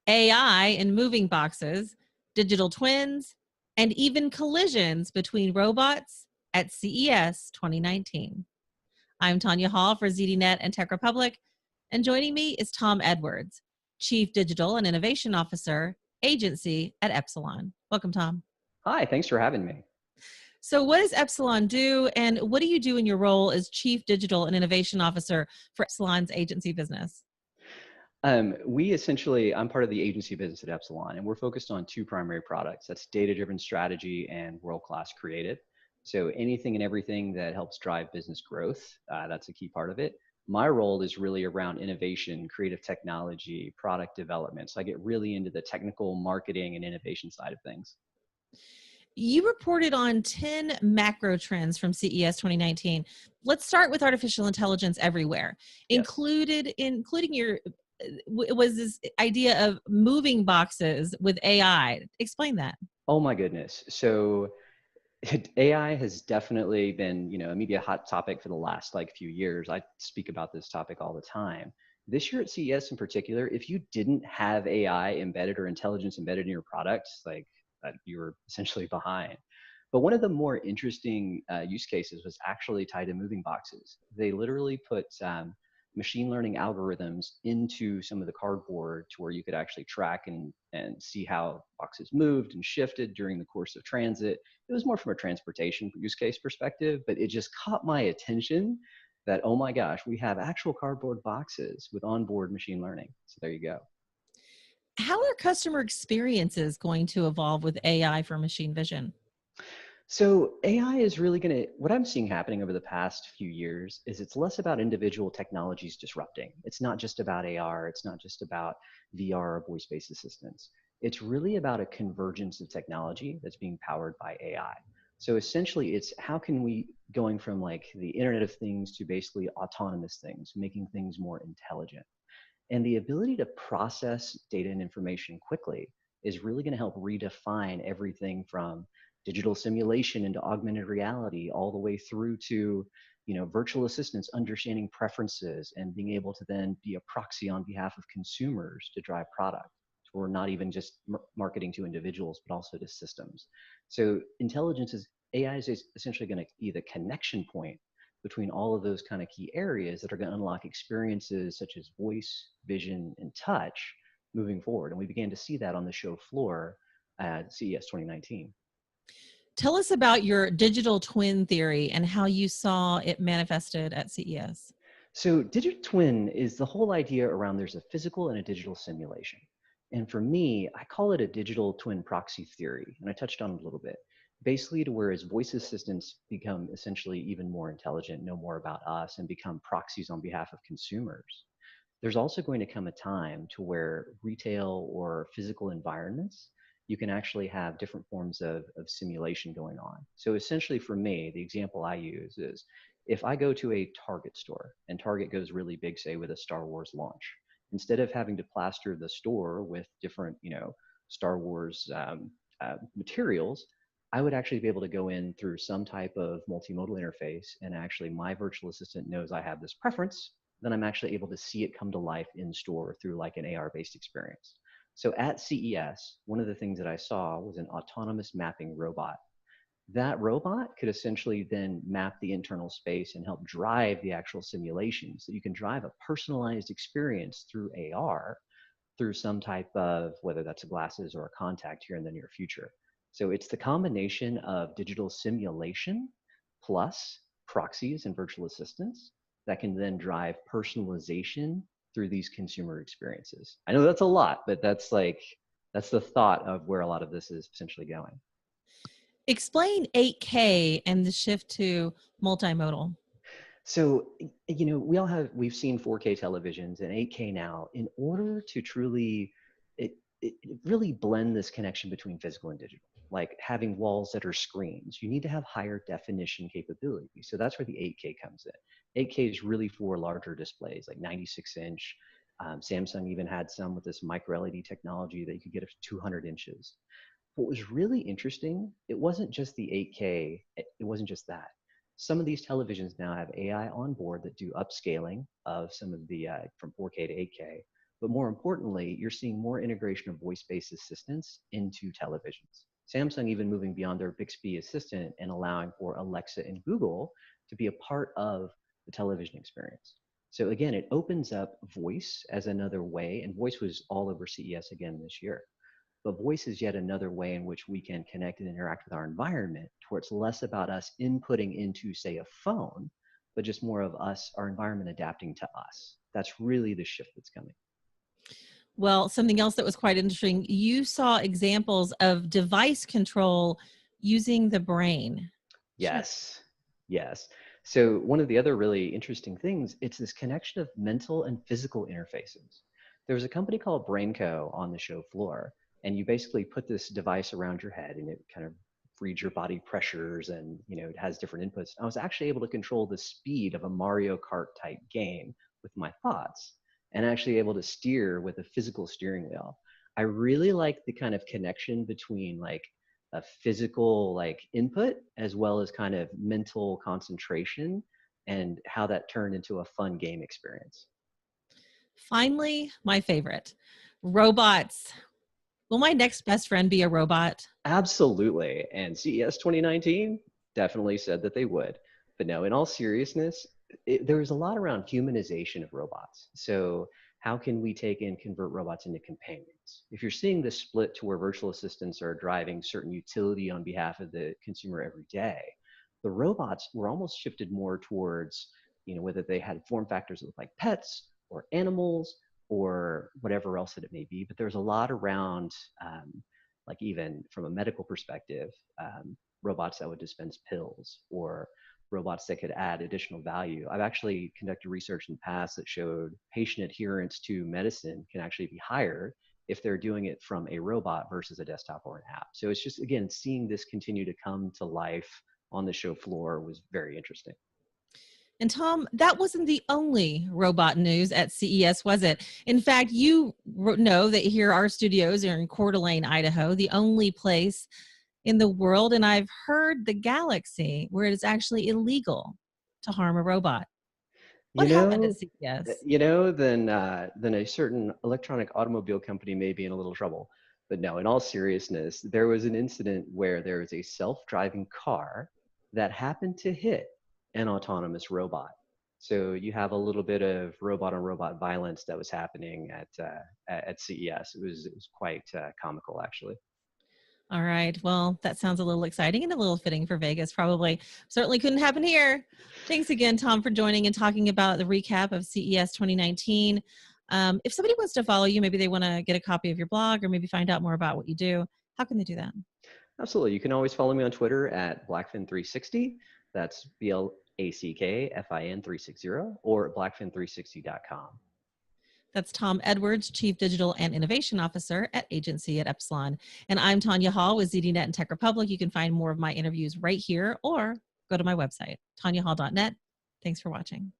AI in moving boxes, digital twins, and even collisions between robots at CES 2019. I'm Tonya Hall for ZDNet and Tech Republic, and joining me is Tom Edwards, Chief Digital and Innovation Officer, Agency at Epsilon. Welcome, Tom. Hi, thanks for having me. So what does Epsilon do, and what do you do in your role as Chief Digital and Innovation Officer for Epsilon's agency business? I'm part of the agency business at Epsilon, and we're focused on two primary products. That's data-driven strategy and world-class creative. So anything and everything that helps drive business growth, that's a key part of it. My role is really around innovation, creative technology, product development. So I get really into the technical marketing and innovation side of things. You reported on 10 macro trends from CES 2019. Let's start with artificial intelligence everywhere. Yes. Including your was this idea of moving boxes with AI. Explain that. Oh my goodness. So AI has definitely been, a media hot topic for the last few years. I speak about this topic all the time. This year at CES in particular, if you didn't have AI embedded or intelligence embedded in your products, you were essentially behind. But one of the more interesting use cases was actually tied to moving boxes. They literally put machine learning algorithms into some of the cardboard to where you could actually track and see how boxes moved and shifted during the course of transit. It was more from a transportation use case perspective, but it just caught my attention that, oh my gosh, we have actual cardboard boxes with onboard machine learning. So there you go. How are customer experiences going to evolve with AI for machine vision? So AI is really what I'm seeing happening over the past few years is it's less about individual technologies disrupting. It's not just about AR, it's not just about VR or voice-based assistants. It's really about a convergence of technology that's being powered by AI. So essentially it's how can we going from the Internet of Things to basically autonomous things, making things more intelligent. And the ability to process data and information quickly is really going to help redefine everything from digital simulation into augmented reality, all the way through to virtual assistants understanding preferences and being able to then be a proxy on behalf of consumers to drive product, or not even just marketing to individuals, but also to systems. So AI is essentially going to be the connection point between all of those kind of key areas that are going to unlock experiences such as voice, vision, and touch moving forward. And we began to see that on the show floor at CES 2019. Tell us about your digital twin theory and how you saw it manifested at CES. So digital twin is the whole idea around there's a physical and a digital simulation. And for me, I call it a digital twin proxy theory. And I touched on it a little bit. Basically to whereas voice assistants become essentially even more intelligent, know more about us, and become proxies on behalf of consumers. There's also going to come a time to where retail or physical environments, you can actually have different forms of simulation going on. So essentially for me, the example I use is if I go to a Target store and Target goes really big, say with a Star Wars launch, instead of having to plaster the store with different, Star Wars materials, I would actually be able to go in through some type of multimodal interface, and actually my virtual assistant knows I have this preference, then I'm actually able to see it come to life in store through an AR-based experience. So at CES, one of the things that I saw was an autonomous mapping robot. That robot could essentially then map the internal space and help drive the actual simulation, so you can drive a personalized experience through AR through some type of, whether that's glasses or a contact here in the near future. So it's the combination of digital simulation plus proxies and virtual assistants that can then drive personalization through these consumer experiences. I know that's a lot, but that's the thought of where a lot of this is potentially going. Explain 8K and the shift to multimodal. So, we've seen 4K televisions and 8K now. In order to truly, it really blend this connection between physical and digital, like having walls that are screens, you need to have higher definition capability. So that's where the 8K comes in. 8K is really for larger displays, like 96-inch. Samsung even had some with this micro LED technology that you could get up to 200 inches. What was really interesting, it wasn't just the 8K, it wasn't just that. Some of these televisions now have AI on board that do upscaling of some of the from 4K to 8K, But more importantly, you're seeing more integration of voice-based assistants into televisions. Samsung even moving beyond their Bixby assistant and allowing for Alexa and Google to be a part of the television experience. So again, it opens up voice as another way, and voice was all over CES again this year. But voice is yet another way in which we can connect and interact with our environment, to where it's less about us inputting into, say, a phone, but just more of us, our environment adapting to us. That's really the shift that's coming. Well, something else that was quite interesting, you saw examples of device control using the brain. Share. Yes, yes. So one of the other really interesting things, it's this connection of mental and physical interfaces. There was a company called BrainCo on the show floor, and you basically put this device around your head, and it kind of reads your body pressures, and it has different inputs. I was actually able to control the speed of a Mario Kart type game with my thoughts, and actually able to steer with a physical steering wheel. I really like the kind of connection between like a physical like input as well as kind of mental concentration, and how that turned into a fun game experience. Finally, my favorite, robots. Will my next best friend be a robot? Absolutely. And CES 2019 definitely said that they would. But no, in all seriousness, there was a lot around humanization of robots. So how can we take and convert robots into companions? If you're seeing this split to where virtual assistants are driving certain utility on behalf of the consumer every day, the robots were almost shifted more towards, whether they had form factors that look like pets or animals or whatever else that it may be. But there's a lot around, like even from a medical perspective, robots that would dispense pills or robots that could add additional value. I've actually conducted research in the past that showed patient adherence to medicine can actually be higher if they're doing it from a robot versus a desktop or an app. So it's just, again, seeing this continue to come to life on the show floor was very interesting. And Tom, that wasn't the only robot news at CES, was it? In fact, you know that here our studios are in Coeur d'Alene, Idaho, the only place in the world, and I've heard the galaxy where it is actually illegal to harm a robot. You What happened at know, CES? then a certain electronic automobile company may be in a little trouble. But no, in all seriousness, there was an incident where there was a self-driving car that happened to hit an autonomous robot. So you have a little bit of robot on robot violence that was happening at CES. It was quite comical, actually. All right. Well, that sounds a little exciting and a little fitting for Vegas, probably. Certainly couldn't happen here. Thanks again, Tom, for joining and talking about the recap of CES 2019. If somebody wants to follow you, maybe they want to get a copy of your blog or maybe find out more about what you do, how can they do that? Absolutely. You can always follow me on Twitter at Blackfin360. That's BLACKFIN 360, or blackfin360.com. That's Tom Edwards, Chief Digital and Innovation Officer at Agency at Epsilon. And I'm Tonya Hall with ZDNet and Tech Republic. You can find more of my interviews right here or go to my website, tonyahall.net. Thanks for watching.